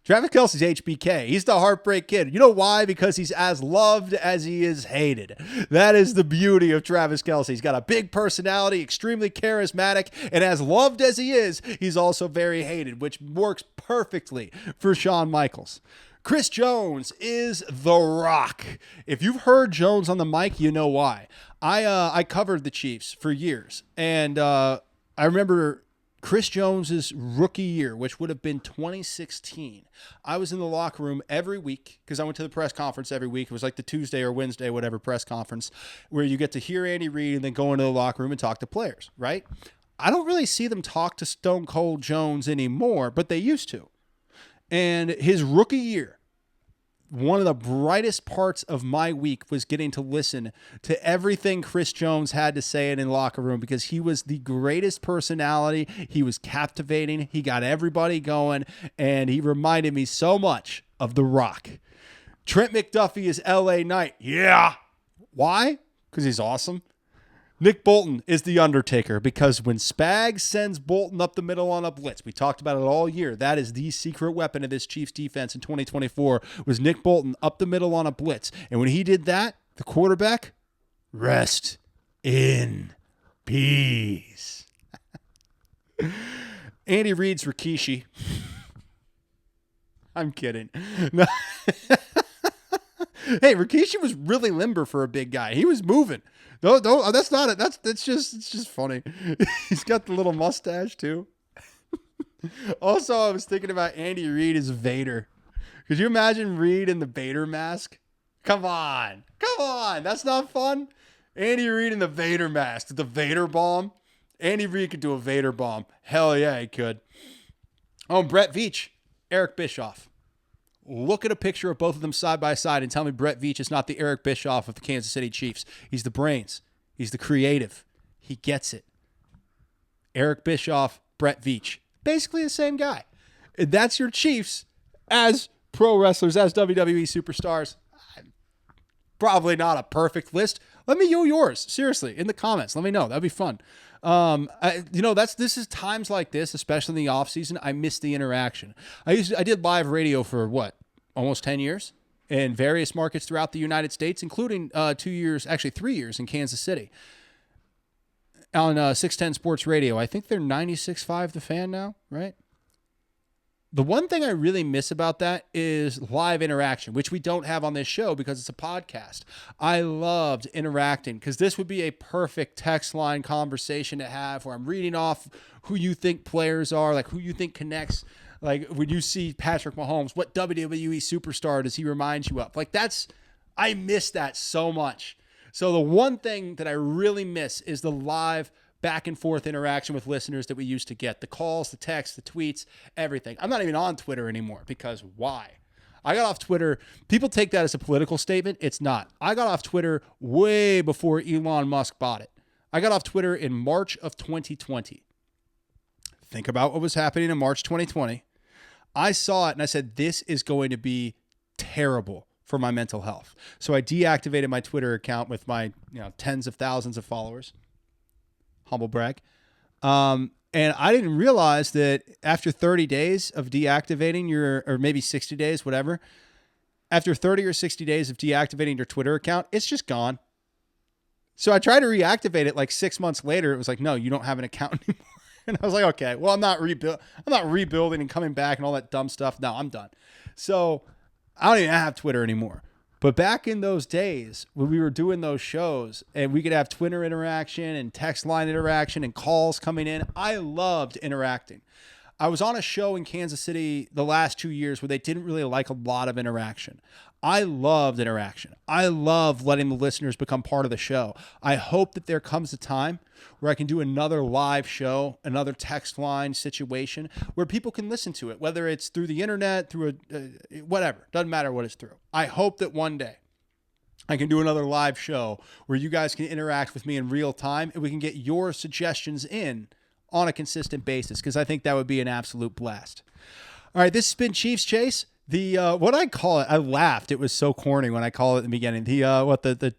Travis Kelce's HBK. He's the Heartbreak Kid. You know why? Because he's as loved as he is hated. That is the beauty of Travis Kelce. He's got a big personality, extremely charismatic, and as loved as he is, he's also very hated, which works perfectly for Shawn Michaels. Chris Jones is the Rock. If you've heard Jones on the mic, you know why. I covered the Chiefs for years, and I remember Chris Jones's rookie year, which would have been 2016. I was in the locker room every week because I went to the press conference every week. It was like the Tuesday or Wednesday, whatever press conference, where you get to hear Andy Reid and then go into the locker room and talk to players, right? I don't really see them talk to Stone Cold Jones anymore, but they used to. And his rookie year, one of the brightest parts of my week was getting to listen to everything Chris Jones had to say in the locker room because he was the greatest personality. He was captivating. He got everybody going, and he reminded me so much of The Rock. Trent McDuffie is LA Knight. Yeah. Why? Because he's awesome. Nick Bolton is the Undertaker because when Spags sends Bolton up the middle on a blitz, we talked about it all year. That is the secret weapon of this Chiefs defense in 2024 was Nick Bolton up the middle on a blitz. And when he did that, the quarterback, rest in peace. Andy Reid's Rikishi. I'm kidding. No. Hey, Rikishi was really limber for a big guy. He was moving. No, that's not it. It's just funny. He's got the little mustache too. Also, I was thinking about Andy Reid as Vader. Could you imagine Reid in the Vader mask? Come on. That's not fun. Andy Reid in the Vader mask, the Vader bomb. Andy Reid could do a Vader bomb. Hell yeah, he could. Oh, Brett Veach, Eric Bischoff. Look at a picture of both of them side by side and tell me Brett Veach is not the Eric Bischoff of the Kansas City Chiefs. He's the brains. He's the creative. He gets it. Eric Bischoff, Brett Veach. Basically the same guy. And that's your Chiefs as pro wrestlers, as WWE superstars. Probably not a perfect list. Let me know yours. Seriously, in the comments. Let me know. That'd be fun. This is times like this, especially in the off season. I miss the interaction. I did live radio for almost 10 years in various markets throughout the United States, including 3 years in Kansas City on 610 Sports Radio. I think they're 96.5 The Fan now, right? The one thing I really miss about that is live interaction, which we don't have on this show because it's a podcast. I loved interacting because this would be a perfect text line conversation to have where I'm reading off who you think players are, like who you think connects. Like when you see Patrick Mahomes, what WWE superstar does he remind you of? I miss that so much. So the one thing that I really miss is the live back and forth interaction with listeners that we used to get. The calls, the texts, the tweets, everything. I'm not even on Twitter anymore because why? I got off Twitter. People take that as a political statement. It's not. I got off Twitter way before Elon Musk bought it. I got off Twitter in March of 2020. Think about what was happening in March 2020. I saw it and I said, this is going to be terrible for my mental health. So I deactivated my Twitter account with my tens of thousands of followers. Humble brag. And I didn't realize that after 30 days of deactivating or maybe 60 days, whatever, after 30 or 60 days of deactivating your Twitter account, it's just gone. So I tried to reactivate it 6 months later. It was like, no, you don't have an account anymore. And I was like, okay, well, I'm not rebuilding and coming back and all that dumb stuff. No, I'm done. So I don't even have Twitter anymore. But back in those days when we were doing those shows and we could have Twitter interaction and text line interaction and calls coming in, I loved interacting. I was on a show in Kansas City the last 2 years where they didn't really like a lot of interaction. I loved interaction. I love letting the listeners become part of the show. I hope that there comes a time where I can do another live show, another text line situation where people can listen to it, whether it's through the internet, through whatever. Doesn't matter what it's through. I hope that one day I can do another live show where you guys can interact with me in real time and we can get your suggestions in on a consistent basis because I think that would be an absolute blast. All right, this has been Chiefs Chase. The what I call it, I laughed. It was so corny when I call it in the beginning. The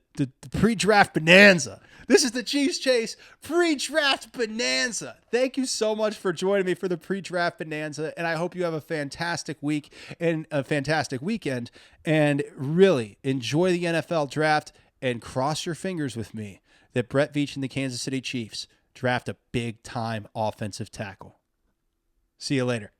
pre-draft bonanza. This is the Chiefs Chase pre-draft bonanza. Thank you so much for joining me for the pre-draft bonanza, and I hope you have a fantastic week and a fantastic weekend. And really enjoy the NFL draft and cross your fingers with me that Brett Veach and the Kansas City Chiefs draft a big-time offensive tackle. See you later.